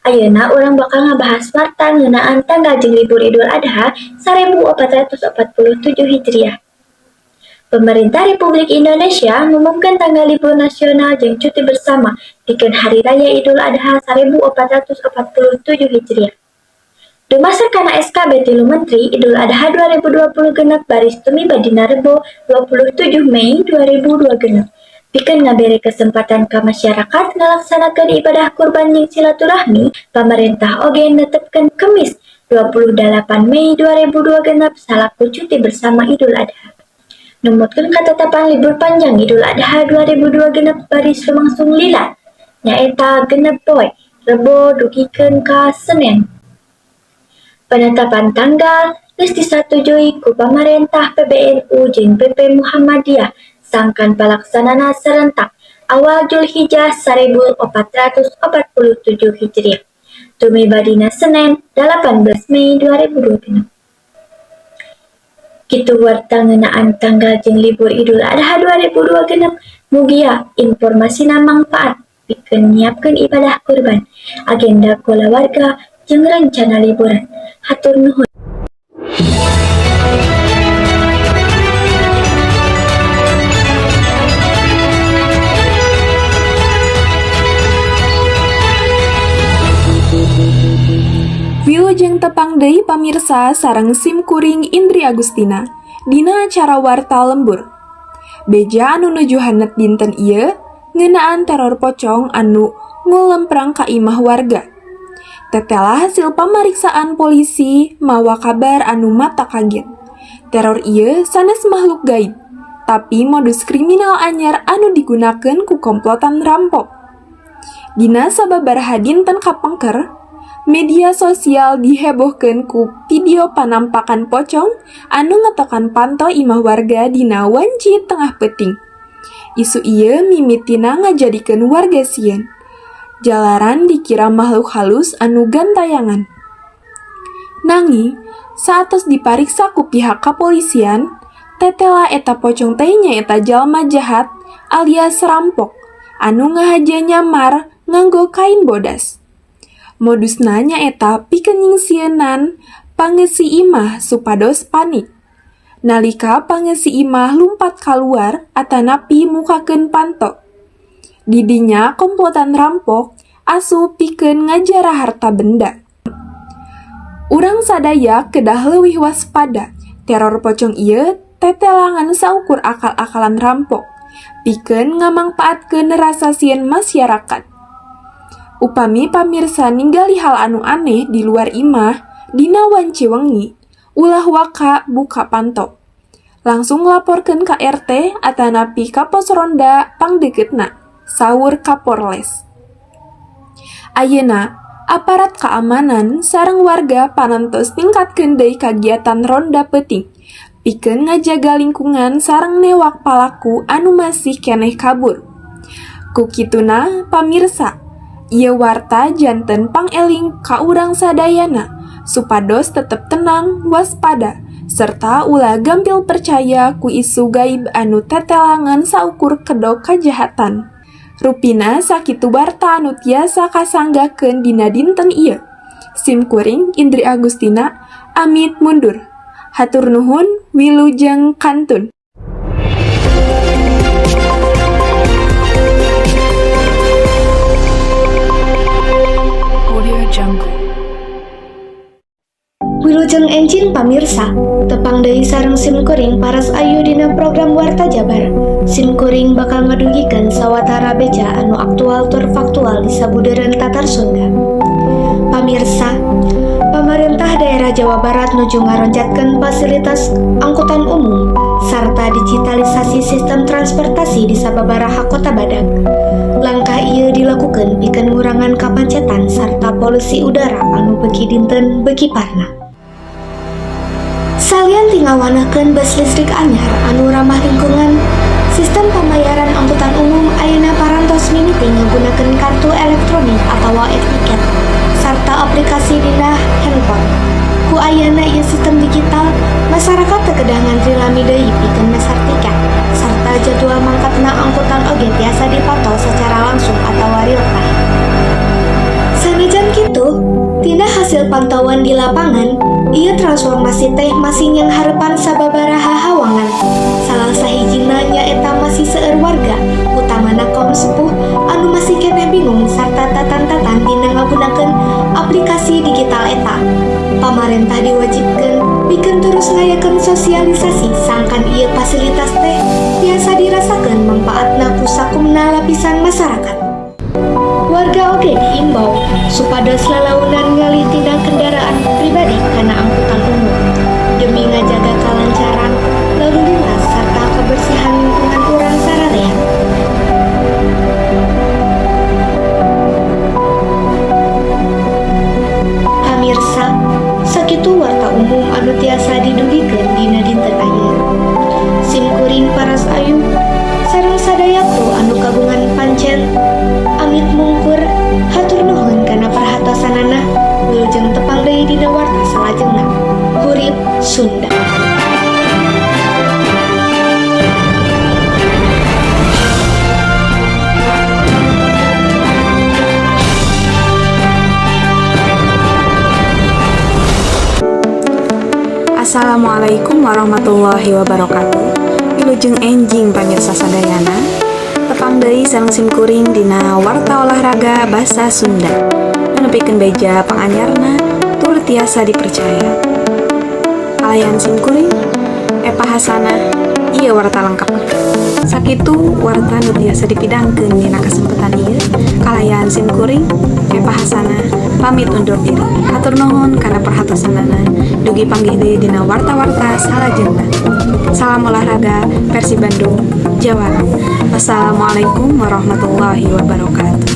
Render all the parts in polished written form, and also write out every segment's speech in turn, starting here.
ayeuna urang bakal ngabahas warta ngeunaan tanggal jeung libur Idul Adha 1447 Hijriah. Pemerintah Republik Indonesia mengumumkan tanggal libur nasional jeung cuti bersama dikeun Hari Raya Idul Adha 1447 Hijriah. Dumasar kana SKB 3 Menteri, Idul Adha 2020 genep baris tumiba dina Rebo 27 Mei 2020 genep. Pikeun ngabere kesempatan ka masyarakat ngalaksanakeun ibadah kurban jeung silaturahmi, pamarentah oge netepkeun Kemis 28 Mei 2002 genep salaku cuti bersama Idul Adha. Numutkeun katetapan libur panjang Idul Adha 2002 genep baris lumangsung lila, nyaeta genep poe Rebo dugikeun ka Senen. Penetapan tanggal geus disetujui ku pamarentah PBNU jeung PP Muhammadiyah sangkan palaksanana serentak awal Julhijjah 1447 Hijriah. Tumiba dina Senen 18 Mei 2020. Kitu warta ngeunaan tanggal jeung libur Idul Adha 2002 genep mugia informasina mangfaat pikeun nyiapkeun ibadah kurban, agenda kulawarga jeung rencana liburan. Hatur nuhun. Wilujeng tepang deui pamirsa sareng simkuring Indri Agustina dina acara warta lembur. Beja anu nuju hanet dinten ieu ngeunaan teror pocong anu ngulemprang ka imah warga. Tetela hasil pamariksaan polisi mawa kabar anu mata kaget. Teror ieu sanes makhluk gaib, tapi modus kriminal anyar anu digunakeun ku komplotan rampok. Dina sababaraha dinten kapengker, media sosial dihebohkeun ku video panampakan pocong anu ngetokan panto imah warga dina wanci tengah peuting. Isu ieu mimitina ngajadikeun warga sieun. Jalaran dikira makhluk halus anu gantayangan. Nanging, saatos dipariksa ku pihak kapolisian, tetela eta pocong teh nyaeta jalma jahat alias rampok anu ngahaja nyamar nganggo kain bodas. Modusna nyaeta pikeun nyingsieunan pangeussi imah supados panik. Nalika pangeussi imah lumpat kaluar atanapi mukakeun panto. Didinya komplotan rampok asup pikeun ngajara harta benda. Urang sadaya kedah leuwih waspada. Teror pocong ieu tetelangan saukur akal-akalan rampok, pikeun ngamangpaatkeun rasa sieun masyarakat. Upami pamirsa ninggali hal anu aneh di luar imah dina wanci wengi, ulah waka buka panto. Langsung laporkeun ka RT atanapi ka pos ronda pangdeukeutna. Saur Kapolres. Ayeuna, aparat keamanan sareng warga panantos tingkatkeun deui kagiatan ronda peuting, pikeun ngajaga lingkungan sareng newak palaku anu masih keneh kabur. Ku kituna, pamirsa, ieu warta janten pangeling ka urang sadayana supados tetep tenang, waspada, serta ulah gampil percaya ku isu gaib anu tetelangan saukur kedok kajahatan. Rupina sakitu warta anu tiasa kasanggakeun dina dinten ieu. Simkuring Indri Agustina, amit mundur. Hatur nuhun, wilujeng kantun. Audio Jungle. Wilujeng engine pamirsa, tepang deui sareng simkuring paras ayu dina program Warta Jabar. Simkuring bakal ngadugikeun sawatara beja anu aktual tur faktual di sabudeureun Tatar Sunda. Pamirsa, pemerintah daerah Jawa Barat nuju ngaronjatkeun fasilitas angkutan umum sarta digitalisasi sistem transportasi di sababaraha kota badag. Langkah ieu dilakukeun pikeun ngurangan kamacetan sarta polusi udara anu beuki dinten beuki parna. Salian tingawanakeun bus listrik anyar anu ramah lingkungan, sistem pembayaran angkutan umum ayeuna parantos mimiti nggunakeun kartu elektronik atawa e-tiket sarta aplikasi dina handphone. Ku ayeuna ieu sistem digital, masyarakat teu kedah ngantri lami deui pikeun mesar tiket sarta jadwal mangkatna angkutan oge tiasa dipantau secara langsung atawa real time. Sanajan Sakitu, tina hasil pantauan di lapangan, ia transformasi teh masih yang harapan sababaraha hawangan. Salah sahijina nyaeta masih seueur warga, utamana kaum sepuh anu masih keneh bingung sarta tatan-tatan dina ngagunakeun aplikasi digital eta. Pamarentah diwajibkeun pikeun terus ngayakeun sosialisasi sangkan ieu fasilitas teh biasa dirasakeun manfaatna ku sakumna lapisan masyarakat. Warga oge diimbau supados lalaunan ngalih tindak kendaraan pribadi kana angkutan umum demi ngajaga kelancaran lalu lintas serta kebersihan lingkungan urang sararea. Pamirsa, sakitu warta umum anu tiasa didugikeun dina dinten ayeuna. Sim kuring paras ayu sareng sadaya kru anu kagungan pancen amit mungkur hatur nuhun kana perhatosanana wilujeng tepang deui dina warta salajengna. Hurip Sunda. Assalamualaikum warahmatullahi wabarakatuh. Wilujeng enjing pamirsa sadayana, tepang deui sareng sim kuring dina warta olahraga basa Sunda. Nepikeun beja panganyarna tur tiasa dipercaya. Kalayan sim kuring Epa Hasanah ieu warta lengkap. Sakitu warta nu tiasa dipidangkeun dina kesempatan ieu. Kalayan sim kuring Epa Hasanah pamit undur diri. Hatur nuhun kana perhatosanana. Dugi panggih deui dina warta-warta salajengna. Salam olahraga Persib Bandung, Jawa. Wassalamualaikum warahmatullahi wabarakatuh.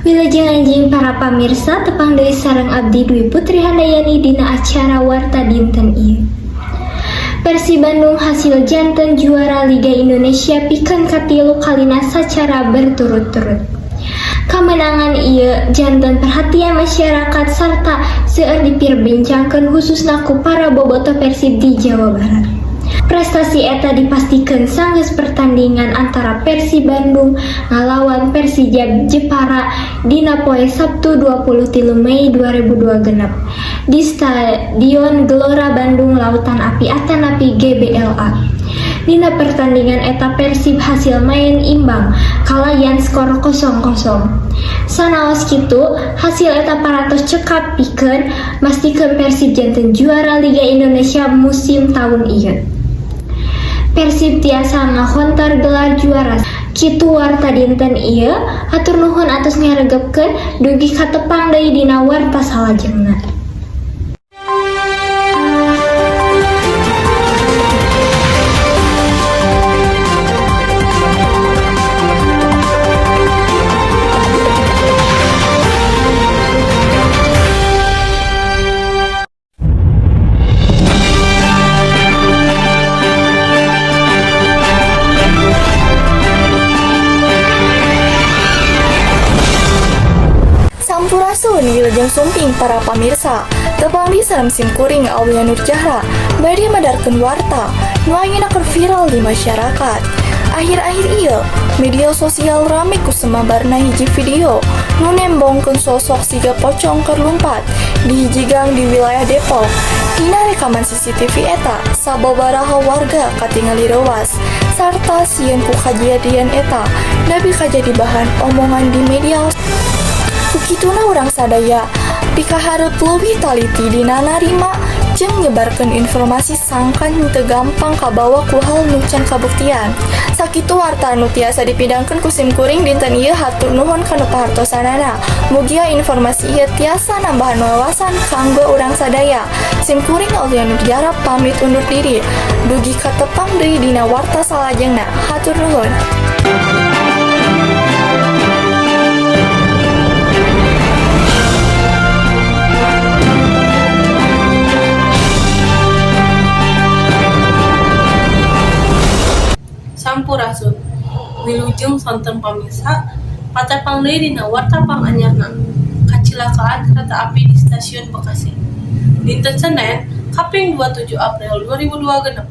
Wilujeng anjing para pamirsa tepang deui sareng abdi Dwi Putri Handayani dina acara warta dinten ieu. Persib Bandung hasil janten juara Liga Indonesia pikeun katilu kalina sacara berturut-turut. Kemenangan ieu janten perhatian masyarakat sarta seueur diperbincangkeun khususna ku para bobotoh Persib di Jawa Barat. Prestasi eta dipastikeun sanggeus pertandingan antara Persib Bandung ngalawan Persija Jepara dina poe Sabtu 23 Mei 2002 di Stadion Gelora Bandung Lautan Api Atanapi GBLA. Dina pertandingan eta Persib hasil main imbang kalayan skor 0-0. Sanaos kitu, hasil eta parantos cekap pikeun mastikeun Persib janten juara Liga Indonesia musim tahun ieu. Persib tiasa ngahontar gelar juara. Kitu warta dinten ieu, hatur nuhun atos ngaregepkeun dugi katepang deui dina warta salajengna. Sampurasun wilujeng sumping para pamirsa, tepang di sareng sim kuring Aulia Nur Jahra bade madarkeun warta nu ayeuna keur viral di masyarakat. Akhir-akhir ieu media sosial rame ku semabarna hiji video nu nembongkeun sosok siga pocong keur lumpat di hiji gang di wilayah Depok. Dina rekaman CCTV eta sababaraha warga katingali rewas sarta sieun ku kajadian eta nepi kajadi bahan omongan di media. Ukituna urang sadaya dikahareup leuwih taliti dina narima jeung nyebarkeun informasi sangkan teu gampang kabawa ku hal nu can kabuktian. Sakitu warta anu tiasa dipidangkeun ku sim kuring dinten ieu hatur nuhun kana pahartosanana. Mugia informasi ieu tiasa nambahan wawasan kanggo urang sadaya. Sim kuring Aulia Nur Jahra pamit undur diri. Dugi katepang deui dina warta salajengna. Hatur nuhun. Sampurasun. Wilujeng sonten pamirsa, patepang deui dina warta panganyarna. Kacilakaan kereta api di stasiun Bekasi. Dinten Senen, kaping 27 April 2026.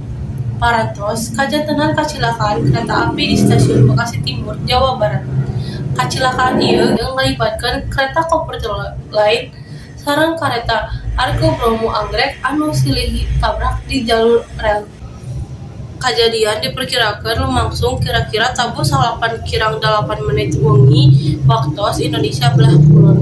Parantos, kajantenan kacilakaan kereta api di stasiun Bekasi Timur, Jawa Barat. Kacilakaan ieu ngalibatkeun kereta komuter lain sareng kareta Argo Bromo Anggrek anu silih tabrak di jalur rel. Kajadian diperkirakan lumangsung kira-kira tabu 8 kirang 8 menit wengi waktos Indonesia belah kulon.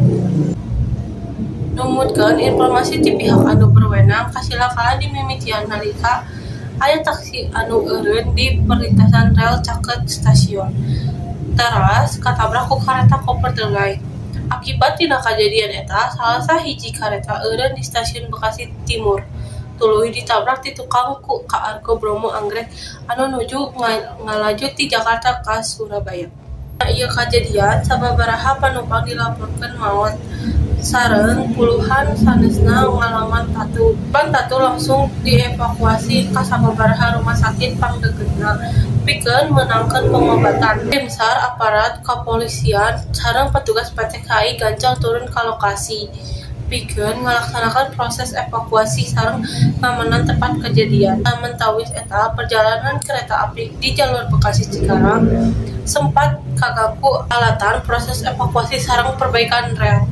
Numutkeun informasi ti pihak anu berwenang, kasilakaan di mimitian nalika aya taksi anu eureun di perlintasan rel caket stasiun. Teras katabrak ku kareta komuter lain. Akibat tina kajadian eta, salah sahiji kareta eureun di stasiun Bekasi Timur tuluy ditabrak ti tukang ku ka Argo Bromo Anggrek anu nuju ngalaju ti Jakarta ka Surabaya. Ieu kajadian sababaraha panumpang dilaporkeun maot sareng puluhan sanesna ngalaman tatu. Tatu langsung dievakuasi ka sababaraha rumah sakit pangdeukeutna pikeun meunangkeun pengobatan. Tim SAR, aparat kepolisian sareng petugas PT KAI gancang turun ka lokasi pikeun ngalaksanakan proses evakuasi sareng ngamanan tempat kejadian. Mentawis eta, perjalanan kereta api di jalur Bekasi Cikarang sempat kaganggu alatan proses evakuasi sareng perbaikan rel.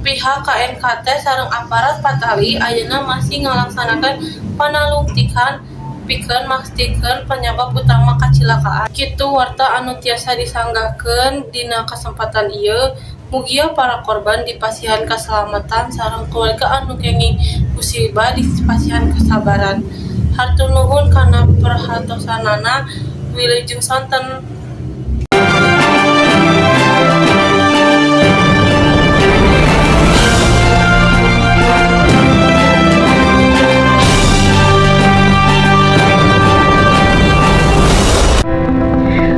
Pihak KNKT sareng aparat Patali ayeuna masih ngalaksanakan panalungtikan pikeun mastikeun penyebab utama kacilakaan. Kitu warta anu tiasa disanggahkeun dina kasempatan ieu. Mugia para korban dipasihan keselamatan sareng keluarga anu kenging musibah dipasihan kesabaran. Hatur nuhun kana perhatosanana. Wilujeng sonten.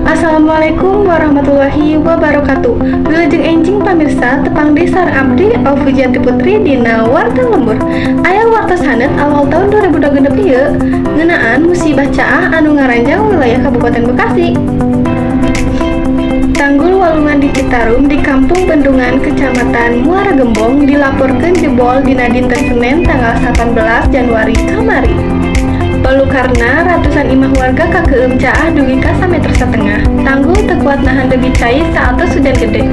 Assalamualaikum warahmatullahi wabarakatuh. Wilujeng enjing pamirsa tepang desar abdi Alfujanti Putri dina warta lembur. Aya warta sanet awal tahun 2026 ieu ngeunaan musibah caah anu ngaranjang wilayah Kabupaten Bekasi. Tanggul walungan di Citarum di Kampung Bendungan Kecamatan Muara Gembong dilaporkeun jebol dina dinten Senin tanggal 18 Januari kamari. Palukarna ratusan imah warga kakeueum caah dugi ka 1,5 meter. Tanggul teu kuat nahan debit cai saatos hujan gede.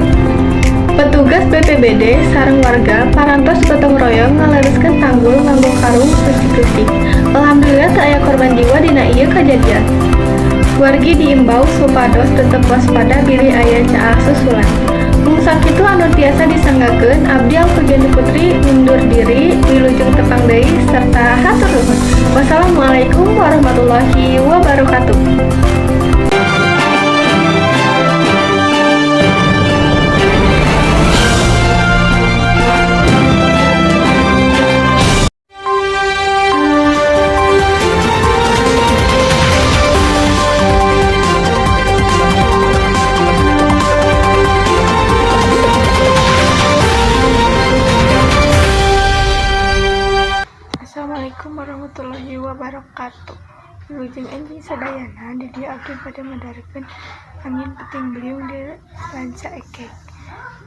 Petugas BPBD sareng warga parantos gotong royong ngalereskeun tanggul nganggo karung besi. Alhamdulillah teu aya korban jiwa dina ieu kajadian. Wargi diimbau supados tetep waspada bilih aya caah susulan. Mung sakitu anu tiasa disanggakeun abdi Alfujanti Putri undur diri. Wilujeng tepang deui serta hatur nuhun. Wassalamualaikum warahmatullahi wabarakatuh. Assalamualaikum warahmatullahi wabarakatuh. Wilujeng enjing sadayana di dia abdi pada mendarekeun angin puting beliung di Ranca Ekek,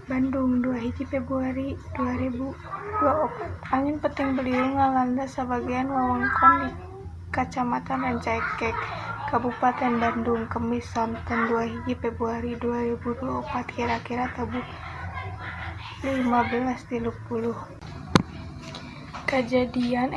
Bandung 2 Februari 2024. Angin puting beliung ngalanda sabagian wewengkon di Kacamatan Ranca Ekek, Kabupaten Bandung, Kemis sonten 2 Februari 2024 kira-kira tabu 15.30. Kajadian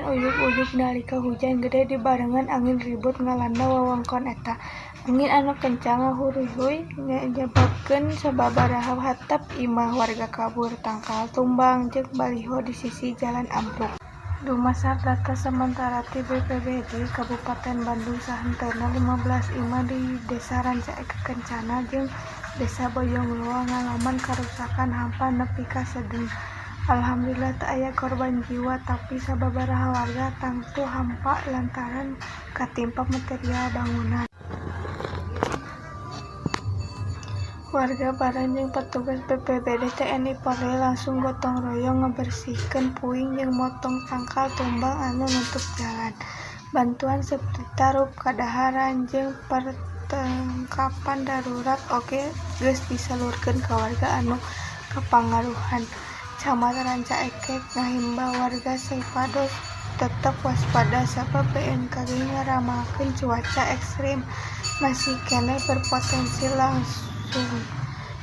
uyuk-uyuk nalika hujan gede dibarengan angin ribut ngalanda wewengkon eta. Angin anu kencang ngahuruy nyababkeun sababaraha hatap imah warga kabur, tangkal tumbang, jeung baliho di sisi jalan ambruk. Dumasar data sementara ti BPBD Kabupaten Bandung sahenteuna 15 imah di Desa Ranca Ekek Kencana jeung Desa Boyongloa ngalaman karusakan hampa nepi ka sedeng. Alhamdulillah tak aya korban jiwa, tapi sababaraha warga tangtu hampa lantaran katimpa material bangunan. Warga bareng jeung petugas BPBD TNI Polri langsung gotong royong ngebersihkeun puing jeung motong tangkal tumbang anu nutup jalan. bantuan seperti tarup kadaharan jeung pertengkapan darurat oge geus disalurkeun ka warga anu kapangaruhan. Camat Ranca Ekek ngahimbau warga supados tetep waspada sabab BMKG ngaramalkeun cuaca ekstrem masih keneh berpotensi langsung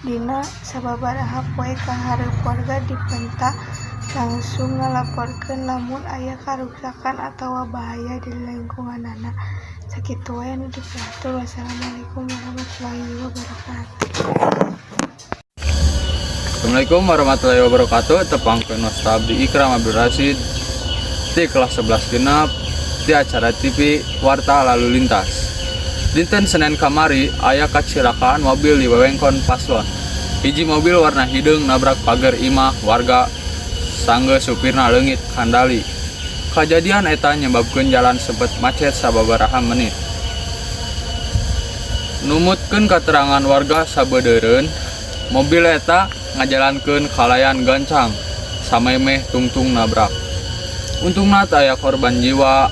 dina sababaraha poe ka hareup warga dipenta langsung ngalaporkeun lamun aya karuksakan atawa bahaya di lingkunganana. Sakitu wae nu dipiatur. Wassalamualaikum warahmatullahi wabarakatuh. Assalamualaikum warahmatullahi wabarakatuh. Tepangkeun Ustaz Abdi Ikram Abdul Rasid di kelas 11 genep di acara TV Warta Lalu Lintas. Dinten Senin kamari aya kecelakaan mobil di wewengkon Paslon. Hiji mobil warna hideung nabrak pagar imah warga sanggeus supirna leungit kandali. Kajadian eta nyebabkeun jalan sempat macet sababaraha menit. Numutkeun keterangan warga sabeudereun, mobil eta ngajalankeun kalayan gancang samemeh tungtung nabrak. Untungna teu aya korban jiwa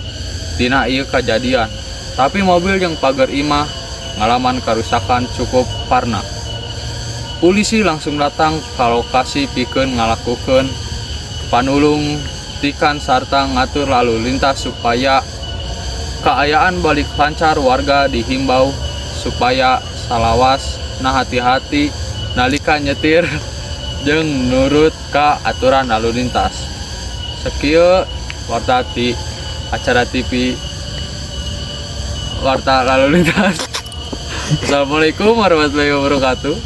dina ieu kajadian, tapi mobil jeung pagar imah ngalaman karusakan cukup parna. Polisi langsung datang ka lokasi pikeun ngalakukeun panulung tikan sarta ngatur lalu lintas supaya keayaan balik lancar. Warga dihimbau supaya salawas nah hati-hati nalika nyetir jeung nurut ka aturan lalu lintas. Sakieu warta ti acara TV Warta Lalu Lintas. Assalamualaikum warahmatullahi wabarakatuh.